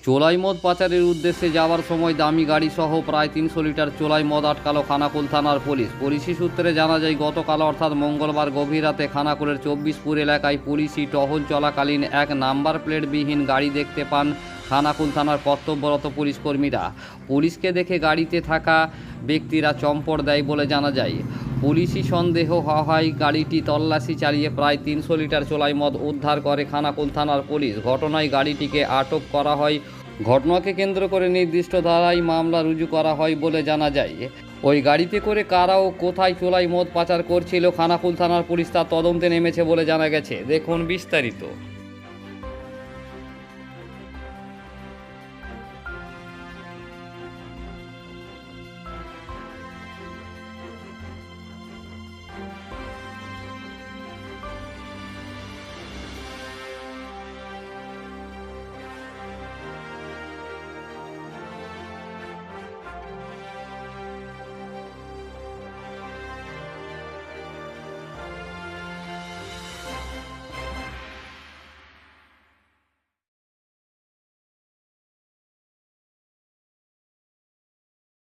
চোলাই মদ পাচারের উদ্দেশ্যে যাওয়ার সময় দামি গাড়িসহ প্রায় 300 লিটার চোলাই মদ আটকালো খানাকুল থানার পুলিশি সূত্রে জানা যায় গতকাল অর্থাৎ মঙ্গলবার গভীর রাতে খানাকুলের 24পুর এলাকায় পুলিশি টহল চলাকালীন এক নাম্বার প্লেটবিহীন গাড়ি দেখতে পান খানাকুল থানার কর্তব্যরত পুলিশ কর্মীরা। পুলিশকে দেখে গাড়িতে থাকা ব্যক্তিরা চম্পট দেয় বলে জানা যায়। পুলিশি সন্দেহ হওয়ায় গাড়িটি তল্লাশি চালিয়ে প্রায় 300 লিটার চোলাই মদ উদ্ধার করে খানাকুল থানার পুলিশ। ঘটনায় গাড়িটিকে আটক করা হয়। ঘটনাকে কেন্দ্র করে নির্দিষ্ট ধারায় মামলা রুজু করা হয় বলে জানা যায়। ওই গাড়িতে করে কারা ও কোথায় চোলাই মদ পাচার করছিল খানাকুল থানার পুলিশ তা তদন্তে নেমেছে বলে জানা গেছে। দেখুন বিস্তারিত।